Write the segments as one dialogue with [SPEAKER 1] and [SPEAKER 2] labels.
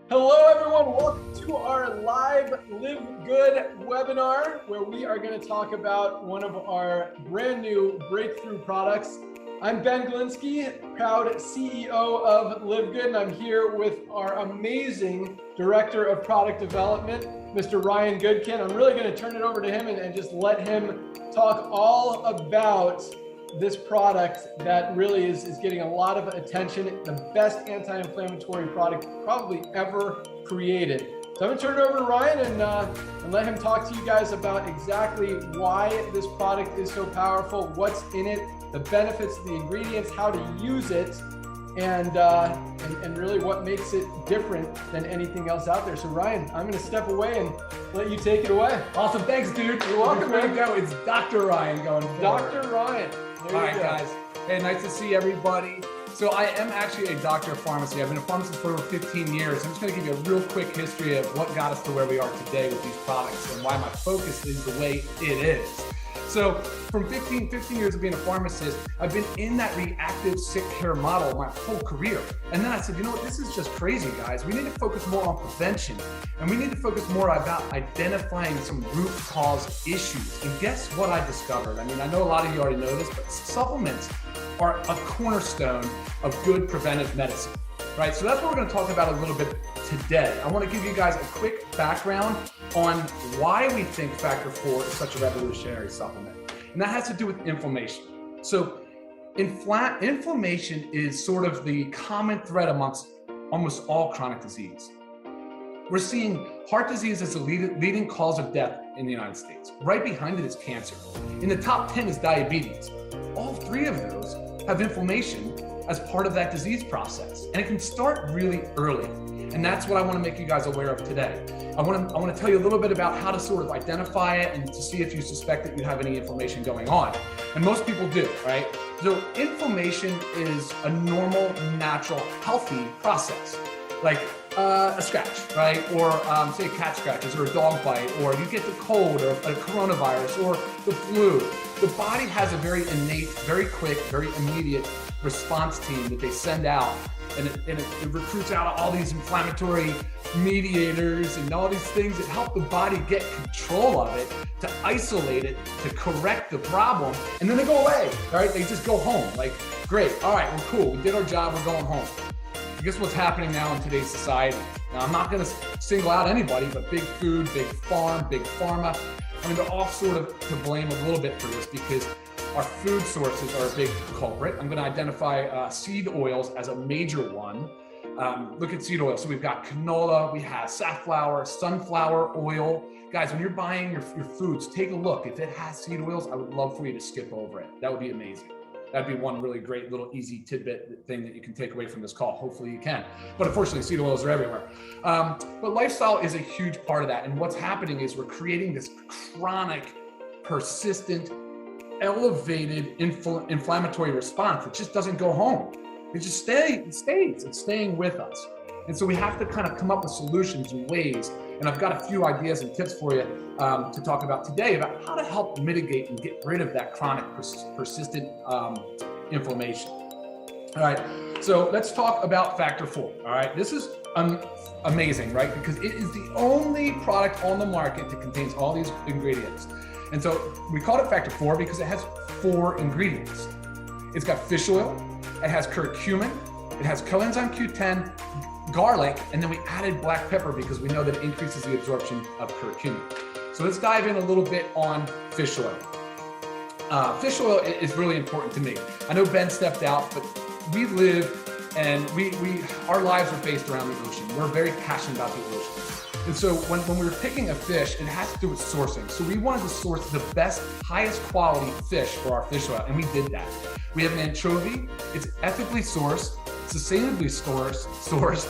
[SPEAKER 1] Hello everyone, welcome to our live Livegood webinar where we are going to talk about one of our brand new breakthrough products. I'm Ben Glinsky, proud CEO of Livegood, and I'm here with our amazing Director of Product Development, Mr. Ryan Goodkin. I'm really going to turn it over to him and just let him talk all about this product that really is getting a lot of attention, the best anti-inflammatory product probably ever created. So I'm gonna turn it over to Ryan and let him talk to you guys about exactly why this product is so powerful, what's in it, the benefits of the ingredients, how to use it, and really what makes it different than anything else out there. So Ryan, I'm gonna step away and let you take it away.
[SPEAKER 2] Awesome, thanks dude.
[SPEAKER 1] You're welcome, man.
[SPEAKER 2] Go. It's Dr. Ryan going forward.
[SPEAKER 1] Dr. Ryan.
[SPEAKER 2] All right, guys. Hey, nice to see everybody. So I am actually a doctor of pharmacy. I've been a pharmacist for over 15 years. I'm just going to give you a real quick history of what got us to where we are today with these products and why my focus is the way it is. So from 15 years of being a pharmacist, I've been in that reactive sick care model my whole career. And then I said, you know what, this is just crazy, guys. We need to focus more on prevention. And we need to focus more about identifying some root cause issues. And guess what I discovered? I mean, I know a lot of you already know this, but supplements are a cornerstone of good preventive medicine, right? So that's what we're going to talk about a little bit today. I want to give you guys a quick background on why we think Factor 4 is such a revolutionary supplement. And that has to do with inflammation. So inflammation is sort of the common thread amongst almost all chronic disease. We're seeing heart disease as the leading cause of death in the United States. Right behind it is cancer. In the top 10 is diabetes. All three of those have inflammation as part of that disease process. And it can start really early. And that's what I want to make you guys aware of today. I want to tell you a little bit about how to sort of identify it and to see if you suspect that you have any inflammation going on. And most people do, right? So inflammation is a normal, natural, healthy process. Like a scratch, right? Or say a cat scratches or a dog bite, or you get the cold or a coronavirus or the flu. The body has a very innate, very quick, very immediate response team that they send out, and it recruits out all these inflammatory mediators and all these things that help the body get control of it, to isolate it, to correct the problem, and then they go away, all right? They just go home, like, great, all right, we're cool, we did our job, we're going home. Guess what's happening now in today's society? Now, I'm not going to single out anybody, but big food, big farm, big pharma. I mean, they're all sort of to blame a little bit for this because our food sources are a big culprit. I'm going to identify seed oils as a major one. Look at seed oil. So we've got canola, we have safflower, sunflower oil. Guys, when you're buying your foods, take a look. If it has seed oils, I would love for you to skip over it. That would be amazing. That'd be one really great little easy tidbit thing that you can take away from this call. Hopefully you can. But unfortunately, seed oils are everywhere. But lifestyle is a huge part of that. And what's happening is we're creating this chronic, persistent, elevated inflammatory response that just doesn't go home. It just stays. It's staying with us. And so we have to kind of come up with solutions and ways. And I've got a few ideas and tips for you to talk about today about how to help mitigate and get rid of that chronic, persistent inflammation. All right, so let's talk about Factor 4. All right, this is amazing, right? Because it is the only product on the market that contains all these ingredients. And so we called it Factor 4 because it has 4 ingredients. It's got fish oil, it has curcumin, it has coenzyme Q10, garlic, and then we added black pepper because we know that it increases the absorption of curcumin. So let's dive in a little bit on fish oil. Fish oil is really important to me. I know Ben stepped out, but we live and our lives are based around the ocean. We're very passionate about the ocean. And so when we were picking a fish, it has to do with sourcing. So we wanted to source the best, highest quality fish for our fish oil, and we did that. We have an anchovy. It's ethically sourced, sustainably sourced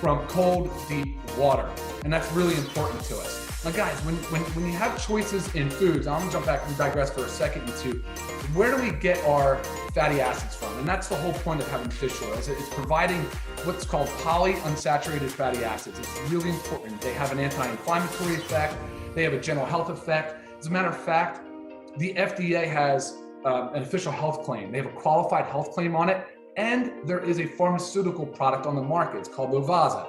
[SPEAKER 2] from cold, deep water. And that's really important to us. Now guys, when you have choices in foods, I'm gonna jump back and digress for a second into where do we get our fatty acids from? And that's the whole point of having fish oils. It's providing what's called polyunsaturated fatty acids. It's really important. They have an anti-inflammatory effect. They have a general health effect. As a matter of fact, the FDA has an official health claim. They have a qualified health claim on it. And there is a pharmaceutical product on the market. It's called Lovaza.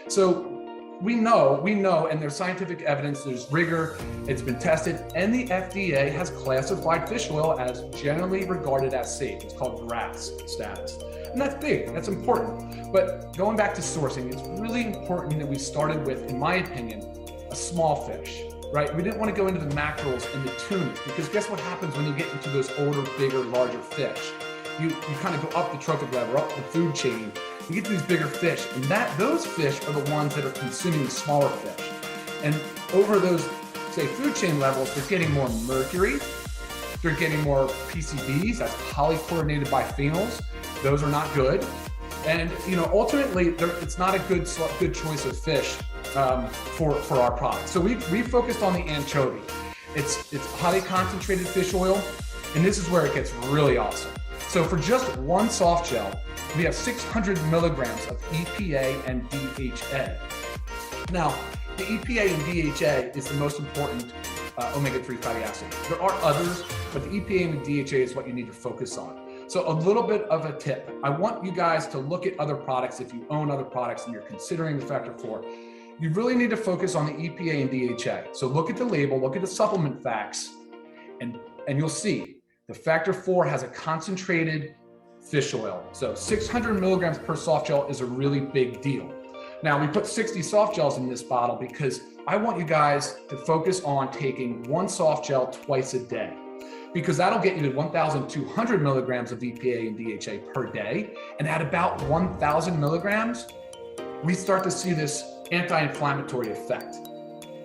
[SPEAKER 2] So we know, and there's scientific evidence, there's rigor, it's been tested, and the FDA has classified fish oil as generally regarded as safe. It's called GRAS status. And that's big, that's important. But going back to sourcing, it's really important that we started with, in my opinion, a small fish, right? We didn't want to go into the mackerels and the tunas, because guess what happens when you get into those older, bigger, larger fish? You kind of go up the trophic ladder, up the food chain. You get to these bigger fish, and those fish are the ones that are consuming the smaller fish. And over those, say, food chain levels, they're getting more mercury, they're getting more PCBs, that's polychlorinated biphenyls. Those are not good. And ultimately, it's not a good choice of fish for our product. So we focused on the anchovy. It's highly concentrated fish oil, and this is where it gets really awesome. So for just one soft gel, we have 600 milligrams of EPA and DHA. Now, the EPA and DHA is the most important omega-3 fatty acid. There are others, but the EPA and the DHA is what you need to focus on. So a little bit of a tip. I want you guys to look at other products. If you own other products and you're considering the factor 4, you really need to focus on the EPA and DHA. So look at the label, look at the supplement facts, and you'll see the factor 4 has a concentrated fish oil. So 600 milligrams per soft gel is a really big deal. Now we put 60 soft gels in this bottle because I want you guys to focus on taking one soft gel twice a day, because that'll get you to 1,200 milligrams of EPA and DHA per day. And at about 1,000 milligrams, we start to see this anti-inflammatory effect,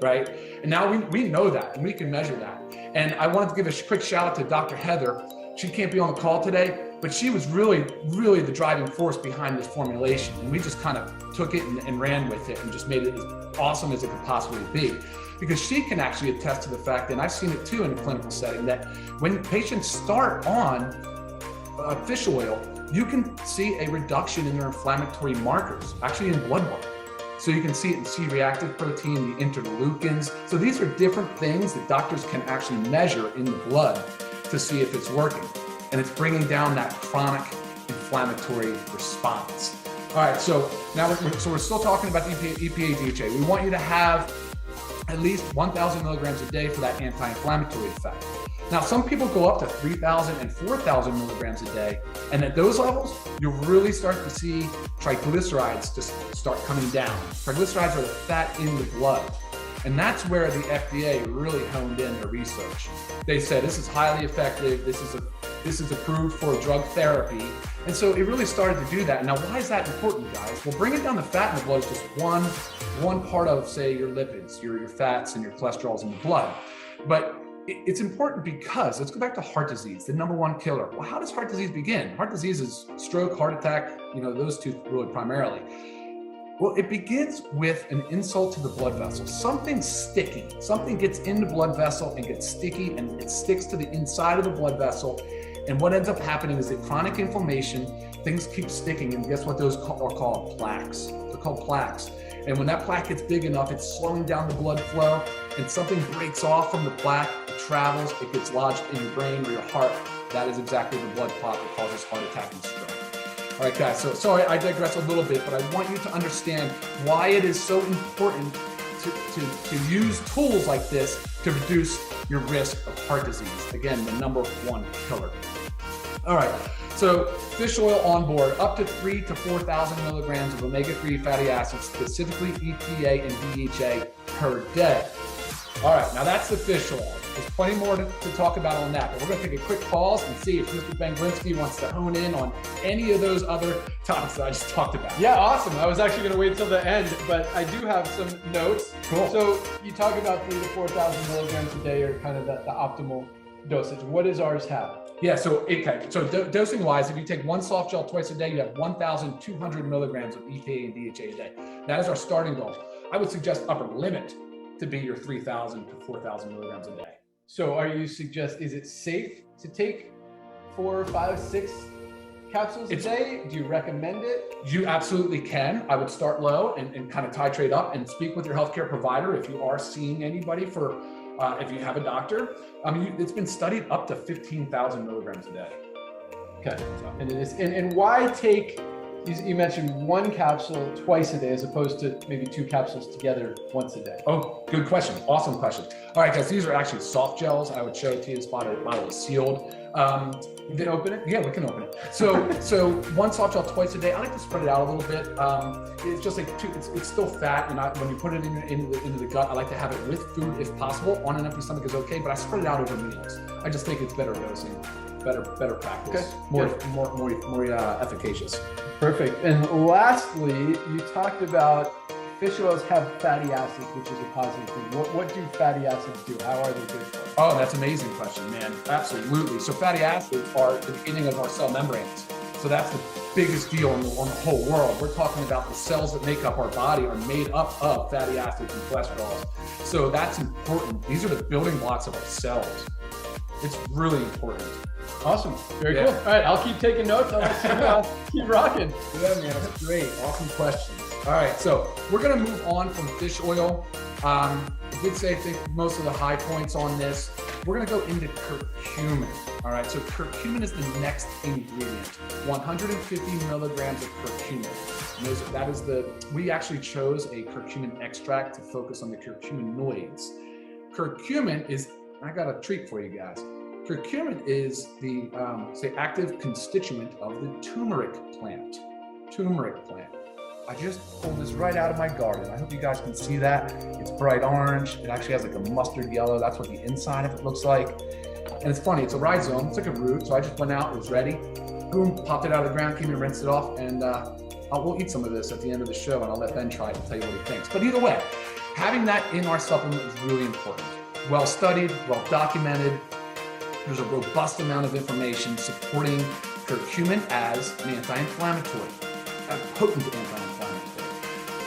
[SPEAKER 2] right? And now we know that, and we can measure that. And I wanted to give a quick shout out to Dr. Heather. She can't be on the call today, but she was really the driving force behind this formulation. And we just kind of took it and ran with it and just made it as awesome as it could possibly be. Because she can actually attest to the fact, and I've seen it too in a clinical setting, that when patients start on fish oil, you can see a reduction in their inflammatory markers, actually in blood work. So you can see it in C-reactive protein, the interleukins. So these are different things that doctors can actually measure in the blood to see if it's working. And it's bringing down that chronic inflammatory response. All right, so now we're still talking about the EPA, DHA. We want you to have at least 1,000 milligrams a day for that anti-inflammatory effect. Now, some people go up to 3,000 and 4,000 milligrams a day. And at those levels, you'll really start to see triglycerides just start coming down. Triglycerides are the fat in the blood. And that's where the FDA really honed in their research. They said, this is highly effective. This is approved for drug therapy. And so it really started to do that. Now, why is that important, guys? Well, bringing down the fat in the blood is just one part of, say, your lipids, your fats and your cholesterols in the blood. But it's important because, let's go back to heart disease, the #1 killer. Well, how does heart disease begin? Heart disease is stroke, heart attack, those two really primarily. Well, it begins with an insult to the blood vessel. Something's sticking. Something gets in the blood vessel and gets sticky, and it sticks to the inside of the blood vessel. And what ends up happening is that chronic inflammation, things keep sticking, and guess what those are called? Plaques. They're called plaques. And when that plaque gets big enough, it's slowing down the blood flow, and something breaks off from the plaque, it travels, it gets lodged in your brain or your heart. That is exactly the blood clot that causes heart attack and stroke. All right, guys, so sorry, I digress a little bit, but I want you to understand why it is so important to use tools like this to reduce your risk of heart disease. Again, the #1 killer. All right, so fish oil on board, up to 3,000 to 4,000 milligrams of omega-3 fatty acids, specifically EPA and DHA per day. All right, now that's the fish oil. There's plenty more to talk about on that, but we're gonna take a quick pause and see if Mr. Ben Glinsky wants to hone in on any of those other topics that I just talked about.
[SPEAKER 1] Yeah, awesome. I was actually gonna wait till the end, but I do have some notes.
[SPEAKER 2] Cool.
[SPEAKER 1] So you talk about 3,000 to 4,000 milligrams a day are kind of the optimal dosage. What does ours have?
[SPEAKER 2] Yeah, so dosing wise, if you take one soft gel twice a day, you have 1,200 milligrams of EPA and DHA a day. That is our starting goal. I would suggest upper limit to be your 3,000 to 4,000 milligrams a day.
[SPEAKER 1] So is it safe to take 4, 5, 6 capsules a day? Do you recommend it?
[SPEAKER 2] You absolutely can. I would start low and kind of titrate up and speak with your healthcare provider if you are seeing anybody for, if you have a doctor. It's been studied up to 15,000 milligrams a day.
[SPEAKER 1] Okay. And why take You mentioned one capsule twice a day as opposed to maybe 2 capsules together once a day.
[SPEAKER 2] Oh, good question. Awesome question. All right, guys, these are actually soft gels. I would show it to you. This bottle is sealed.
[SPEAKER 1] You can open it?
[SPEAKER 2] Yeah, we can open it. So one soft gel twice a day. I like to spread it out a little bit. It's just like it's still fat, and when you put it into the gut, I like to have it with food if possible. On an empty stomach is okay, but I spread it out over meals. I just think it's better dosing, better practice,
[SPEAKER 1] okay.
[SPEAKER 2] more efficacious.
[SPEAKER 1] Perfect. And lastly, you talked about fish oils have fatty acids, which is a positive thing. What do fatty acids do? How are they good for us?
[SPEAKER 2] Oh, that's an amazing question, man. Absolutely. So fatty acids are the beginning of our cell membranes. So that's the biggest deal on the whole world. We're talking about the cells that make up our body are made up of fatty acids and cholesterol. So that's important. These are the building blocks of our cells. It's really important.
[SPEAKER 1] Awesome. Very cool. All right, I'll keep taking notes. I'll let you keep rocking.
[SPEAKER 2] Yeah, man, that's great. Awesome questions. All right, so we're gonna move on from fish oil. I did say I think most of the high points on this. We're gonna go into curcumin. All right, so curcumin is the next ingredient. 150 milligrams of curcumin. And we actually chose a curcumin extract to focus on the curcuminoids. Curcumin is, I got a treat for you guys. Curcumin is the active constituent of the turmeric plant. I just pulled this right out of my garden. I hope you guys can see that. It's bright orange. It actually has like a mustard yellow. That's what the inside of it looks like. And it's funny, it's a rhizome. It's like a root. So I just went out, it was ready. Boom, popped it out of the ground, came in and rinsed it off. And we'll eat some of this at the end of the show, and I'll let Ben try it and tell you what he thinks. But either way, having that in our supplement is really important. Well studied, well documented. There's a robust amount of information supporting curcumin as an anti-inflammatory, a potent anti-inflammatory.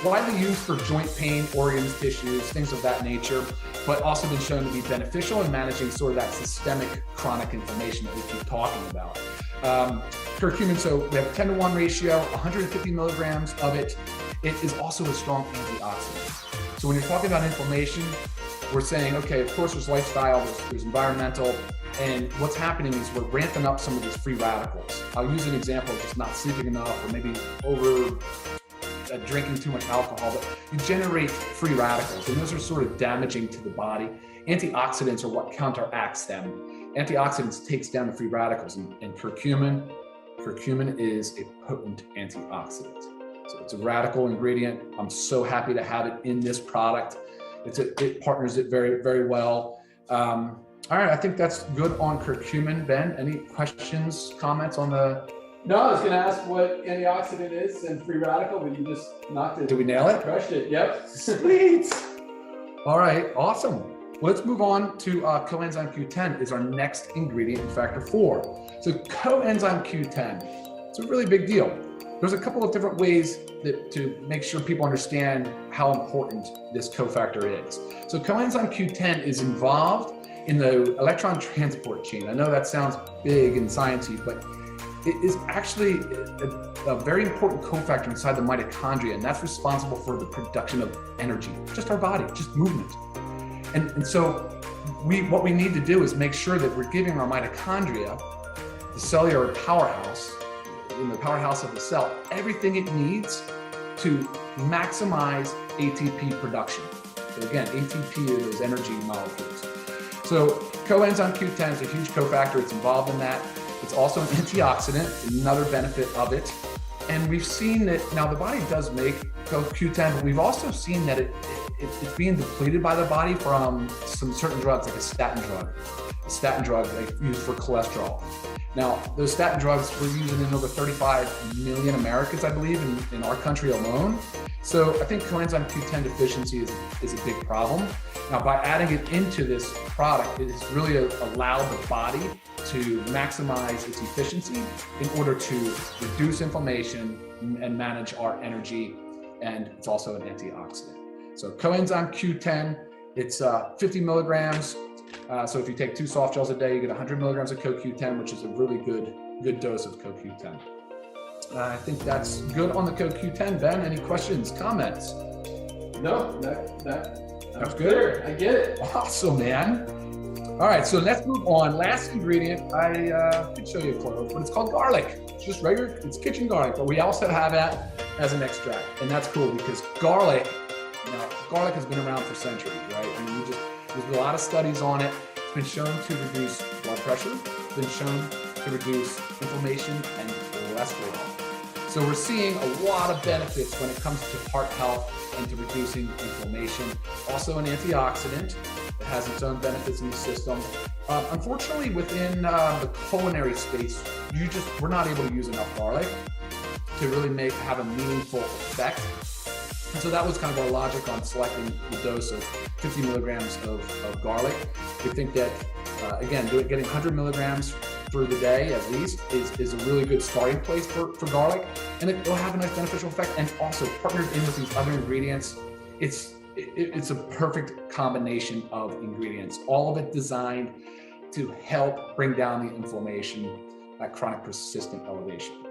[SPEAKER 2] Widely used for joint pain, organs, tissues, things of that nature, but also been shown to be beneficial in managing sort of that systemic chronic inflammation that we keep talking about. Curcumin, so we have a 10-to-1 ratio, 150 milligrams of it. It is also a strong antioxidant. So when you're talking about inflammation, we're saying, okay, of course there's lifestyle, there's environmental, and what's happening is we're ramping up some of these free radicals. I'll use an example of just not sleeping enough or maybe over drinking too much alcohol, but you generate free radicals, and those are sort of damaging to the body. Antioxidants are what counteracts them. Antioxidants takes down the free radicals, and curcumin is a potent antioxidant. So it's a radical ingredient. I'm so happy to have it in this product. It partners it very, very well. All right, I think that's good on curcumin. Ben, any questions, comments on the?
[SPEAKER 1] No, I was going to ask what antioxidant is and free radical, but you just knocked it.
[SPEAKER 2] Did we nail it?
[SPEAKER 1] Crushed it, yep.
[SPEAKER 2] Sweet. All right, awesome. Well, let's move on to coenzyme Q10 is our next ingredient in factor 4. So coenzyme Q10, it's a really big deal. There's a couple of different ways to make sure people understand how important this cofactor is. So coenzyme Q10 is involved in the electron transport chain. I know that sounds big and sciencey, but it is actually a very important cofactor inside the mitochondria, and that's responsible for the production of energy, just our body, just movement. And so what we need to do is make sure that we're giving our mitochondria, the cellular powerhouse, in the powerhouse of the cell, everything it needs to maximize ATP production. So again, ATP are those energy molecules. So coenzyme Q10 is a huge cofactor. It's involved in that. It's also an antioxidant, another benefit of it. And we've seen that now the body does make Q10, but we've also seen that it's being depleted by the body from some certain drugs, like a statin drug like used for cholesterol. Now, those statin drugs we're using in over 35 million Americans, I believe, in our country alone. So I think coenzyme Q10 deficiency is a big problem. Now, by adding it into this product, it has really allowed the body to maximize its efficiency in order to reduce inflammation and manage our energy, and it's also an antioxidant. So coenzyme Q10, it's 50 milligrams. So if you take 2 soft gels a day, you get 100 milligrams of CoQ10, which is a really good dose of CoQ10. I think that's good on the CoQ10. Ben, any questions, comments?
[SPEAKER 1] No, that's
[SPEAKER 2] good.
[SPEAKER 1] I get it.
[SPEAKER 2] Awesome, man. All right, so let's move on. Last ingredient, I could show you a photo, but it's called garlic. just regular, it's kitchen garlic, but we also have that as an extract. And that's cool because garlic, garlic has been around for centuries, right? I mean, there's a lot of studies on it. It's been shown to reduce blood pressure. It's been shown to reduce inflammation and cholesterol. So we're seeing a lot of benefits when it comes to heart health and to reducing inflammation. Also an antioxidant. It has its own benefits in the system. Unfortunately, within the culinary space, we're not able to use enough garlic to really have a meaningful effect. And so that was kind of our logic on selecting the dose of 50 milligrams of garlic. We think that, again, getting 100 milligrams through the day at least is a really good starting place for garlic, and it will have a nice beneficial effect. And also partnered in with these other ingredients, it's a perfect combination of ingredients, all of it designed to help bring down the inflammation, that chronic persistent elevation.